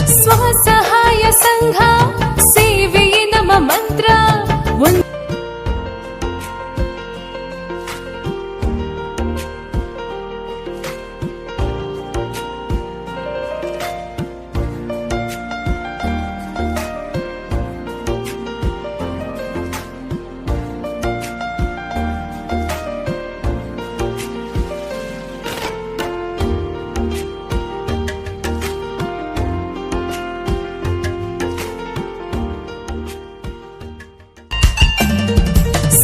ಸ್ವಸಹಾಯ ಸಂಘ ಸೇವೆಯೇ ನಮ್ಮ ಮಂತ್ರ.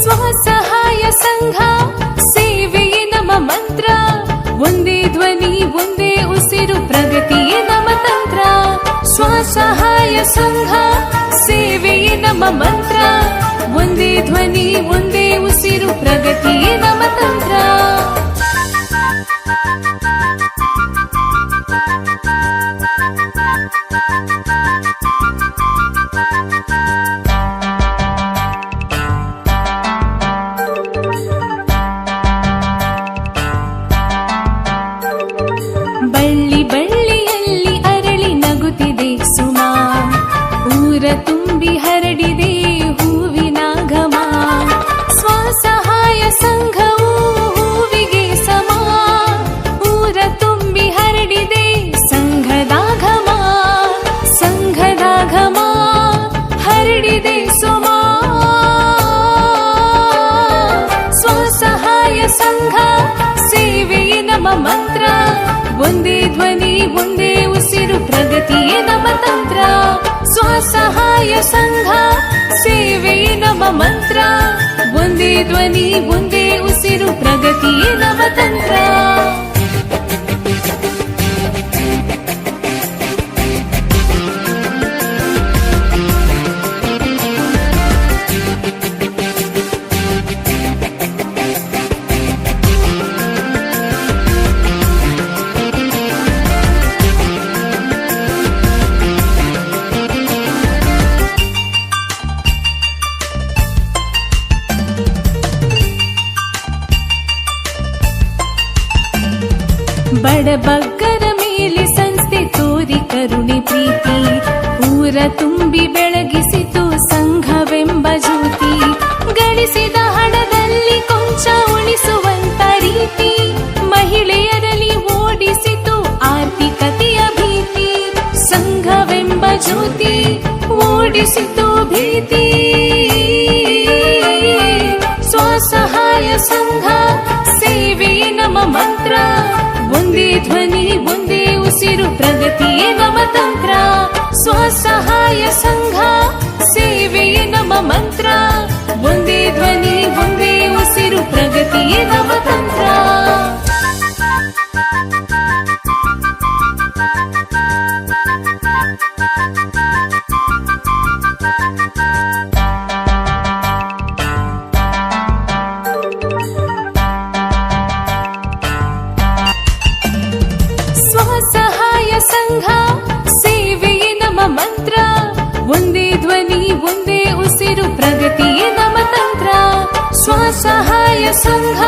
ಸ್ವಸಹಾಯ ಸಂಘ ಸೇವೆಯೇ ನಮ್ಮ ಮಂತ್ರ. ಒಂದೇ ಧ್ವನಿ ಒಂದೇ ಉಸಿರು ಪ್ರಗತಿಯೇ ನಮ್ಮ ತಂತ್ರ. ಸ್ವಸಹಾಯ ಸಂಘ ಸೇವೆಯೇ ನಮ್ಮ ಮಂತ್ರ. ಒಂದೇ ಧ್ವನಿ ಒಂದೇ ಉಸಿರು ಪ್ರಗತಿಯೇ ನಮ್ಮ ತಂತ್ರ. ಬಳ್ಳಿ ಬಳ್ಳಿಯಲ್ಲಿ ಅರಳಿ ನಗುತ್ತಿದೆ ಸುಮ, ಊರ ತುಂಬಿ ಹರಡಿದೆ ಹೂವಿನ ಘಮ. ಸ್ವಸಹಾಯ ಸಂಘವು ಹೂವಿಗೆ ಸಮ, ಊರ ತುಂಬಿ ಹರಡಿದೆ ಸಂಘದ ಘಮ. ಸಂಘದ ಘಮ ಹರಡಿದೆ ಸುಮ. ಸ್ವಸಹಾಯ ಸಂಘ ಸೇವೆಯೇ ನಮ್ಮ ಮಂತ್ರ. ಒಂದೇ ಧ್ವನಿ ಒಂದೇ ಉಸಿರು ಪ್ರಗತಿಯೇ ನಮ್ಮ ತಂತ್ರ. ಸ್ವಸಹಾಯ ಸಂಘ ಸೇವೆಯೇ ನಮ್ಮ ಮಂತ್ರ. ಒಂದೇ ಧ್ವನಿ ಒಂದೇ ಉಸಿರು ಪ್ರಗತಿಯೇ ನಮ್ಮ ತಂತ್ರ. ಬಡಬಗ್ಗರ ಮೇಲೆ ಸಂಸ್ಥೆ ತೋರಿ ಕರುಣೆ ಪ್ರೀತಿ, ಊರ ತುಂಬಿ ಬೆಳಗಿಸಿತು ಸಂಘವೆಂಬ ಜ್ಯೋತಿ. ಗಳಿಸಿದ ಹಣದಲ್ಲಿ ಕೊಂಚ ಉಳಿಸುವಂತ ರೀತಿ, ಮಹಿಳೆಯರಲ್ಲಿ ಓಡಿಸಿತು ಆರ್ಥಿಕತೆಯ ಭೀತಿ. ಸಂಘವೆಂಬ ಜ್ಯೋತಿ ಓಡಿಸಿತು ಭೀತಿ. ಸ್ವಸಹಾಯ ಸಂಘ ಸೇವೆಯೇ ನಮ್ಮ ಮಂತ್ರ. ಒಂದೇ ಧ್ವನಿ ಒಂದೇ ಉಸಿರು ಪ್ರಗತಿಯೇ ನಮ್ಮ ತಂತ್ರ. ಸ್ವಸಹಾಯ ಸಂಘ ಸೇವೆಯೇ ನಮ್ಮ ಮಂತ್ರ. ಒಂದೇ ಧ್ವನಿ ಒಂದೇ ಉಸಿರು ಪ್ರಗತಿಯೇ ನಮ್ಮ ತಂತ್ರ. ಸ್ವಸಹಾಯ ಸಂಘ ಸೇವೆಯೇ ನಮ್ಮ ಮಂತ್ರ. ಒಂದೇ ಧ್ವನಿ ಒಂದೇ ಉಸಿರು ಪ್ರಗತಿಯೇ ನಮ್ಮ ತಂತ್ರ. ಸ್ವಸಹಾಯ ಸಂಘ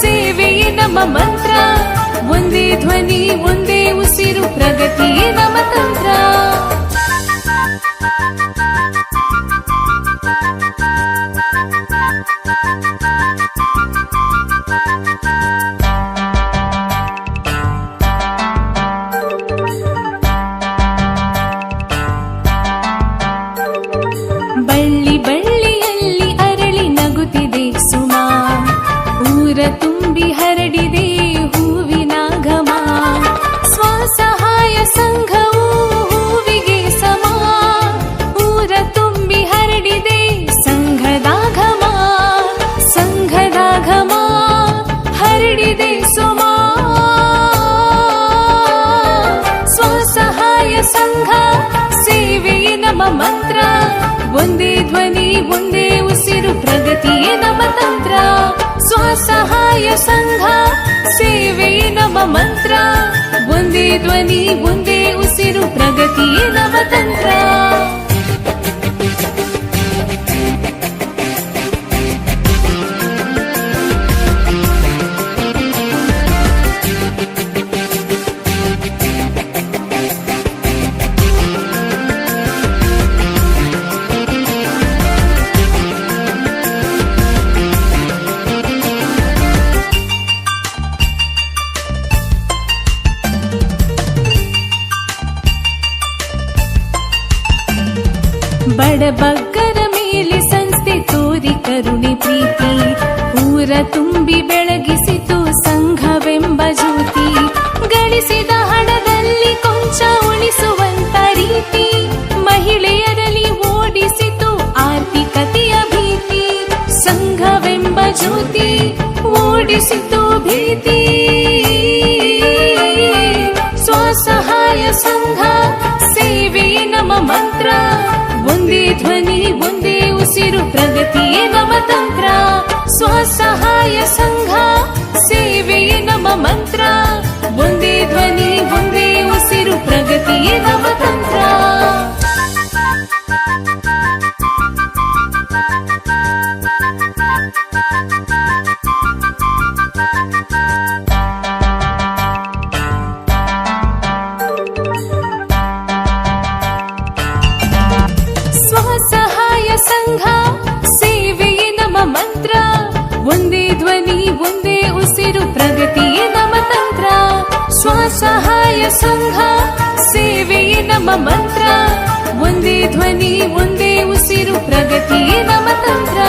ಸೇವೆಯೇ ನಮ್ಮ ಮಂತ್ರ. ಒಂದೇ ಧ್ವನಿ ಒಂದೇ ಉಸಿರು ಪ್ರಗತಿಯೇ ನಮ್ಮ ತಂತ್ರ. ಬಳ್ಳಿ ಬಳ್ಳಿಯಲ್ಲಿ ಅರಳಿ ನಗುತ್ತಿದೆ ಸುಮ, ಊರ ತುಂಬಿ ಹರಡಿದೆ ಹೂವಿನ ಘಮ. ಸ್ವಸಹಾಯ ಸಂಘವು ಹೂವಿಗೆ ಸಮ, ಊರ ತುಂಬಿ ಹರಡಿದೆ ಸಂಘದ ಘಮ. ಸಂಘದ ಘಮ ಹರಡಿದೆ ಸುಮ. ಸ್ವಸಹಾಯ ಸಂಘ ಸೇವೆಯೇ ನಮ್ಮ ಮಂತ್ರ. ಒಂದೇ ಧ್ವನಿ ಒಂದೇ ಉಸಿರು ಪ್ರಗತಿಯೇ ನಮ್ಮ ತಂತ್ರ. ಸ್ವಸಹಾಯ ಸಂಘ ಸೇವೆಯೇ ನಮ್ಮ ಮಂತ್ರ. ಒಂದೇ ಧ್ವನಿ ಒಂದೇ ಉಸಿರು ಪ್ರಗತಿಯೇ ನಮ್ಮ ತಂತ್ರ. ಬಡಬಗ್ಗರ ಮೇಲೆ ಸಂಸ್ಥೆ ತೋರಿ ಕರುಣೆ ಪ್ರೀತಿ ಊರ ತುಂಬಿ ಬೆಳಗಿಸಿತು ಸಂಘವೆಂಬ ಜ್ಯೋತಿ ಗಳಿಸಿದ ಹಣದಲ್ಲಿ ಕೊಂಚ ಉಳಿಸುವಂತ ರೀತಿ ಮಹಿಳೆಯರಲ್ಲಿ ಓಡಿಸಿತು ಆರ್ಥಿಕತೆಯ ಭೀತಿ ಸಂಘವೆಂಬ ಜ್ಯೋತಿ ಓಡಿಸಿತು ಭೀತಿ ಸ್ವಸಹಾಯ ಸಂಘ ಸೇವೆಯೇ ನಮ್ಮ ಮಂತ್ರ ಒಂದೇ ಧ್ವನಿ ಒಂದೇ ಉಸಿರು ಪ್ರಗತಿಯೇ ನಮ್ಮ ತಂತ್ರ ಸ್ವಸಹಾಯ ಸಂಘ ಸೇವೆಯೇ ನಮ್ಮ ಮಂತ್ರ ಒಂದೇ ಧ್ವನಿ ಒಂದೇ ಉಸಿರು ಪ್ರಗತಿಯೇ ನಮ್ಮ ತಂತ್ರ ಸ್ವಸಹಾಯ ಸಂಘ ಸೇವೆಯೇ ನಮ್ಮ ಮಂತ್ರ ಒಂದೇ ಧ್ವನಿ ಒಂದೇ ಉಸಿರು ಪ್ರಗತಿಯೇ ನಮ್ಮ ತಂತ್ರ ಸ್ವಸಹಾಯ ಸಂಘ ಸೇವೆಯೇ ನಮ್ಮ ಮಂತ್ರ ಒಂದೇ ಧ್ವನಿ ಒಂದೇ ಉಸಿರು ಪ್ರಗತಿಯೇ ನಮ್ಮ ತಂತ್ರ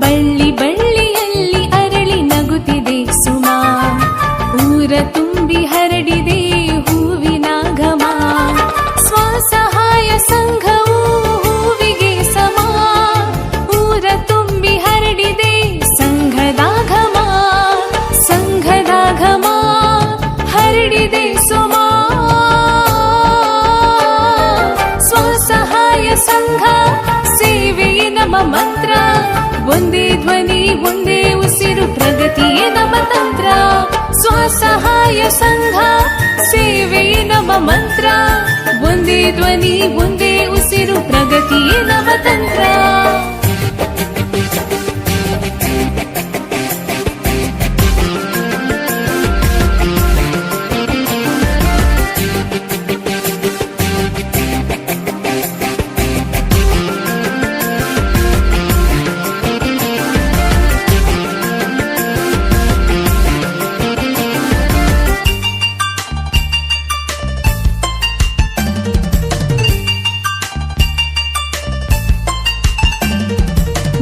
ಬಳ್ಳಿ ಬಳ್ಳಿಯಲ್ಲಿ ಅರಳಿ ನಗುತ್ತಿದೆ ಸುಮ ಊರ ತುಂಬಿ ಹರಡಿದೆ ಹೂವಿನ ಘಮ ಸ್ವಸಹಾಯ ಸಂಘವು ಹೂವಿಗೆ ಸಮ ಊರ ತುಂಬಿ ಹರಡಿದೆ ಸಂಘದ ಘಮ ಸಂಘದ ಘಮ ಹರಡಿದೆ ಸುಮ ಸ್ವಸಹಾಯ ಸಂಘ ಸೇವೆಯೇ ನಮ್ಮ ಮಂತ್ರ ಒಂದೇ ಧ್ವನಿ ಒಂದೇ ಉಸಿರು ಪ್ರಗತಿಯೇ ನಮ್ಮ ತಂತ್ರ ಸ್ವಸಹಾಯ ಸಂಘ ಸೇವೆಯೇ ನಮ್ಮ ಮಂತ್ರ ಒಂದೇ ಧ್ವನಿ ಒಂದೇ ಉಸಿರು ಪ್ರಗತಿಯೇ ನಮ್ಮ ತಂತ್ರ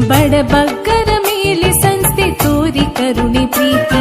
ಬಡಬಗ್ಗರ ಮೇಲೆ ಸಂಸ್ಥೆ ತೋರಿ ಕರುಣೆ ಪ್ರೀತಿ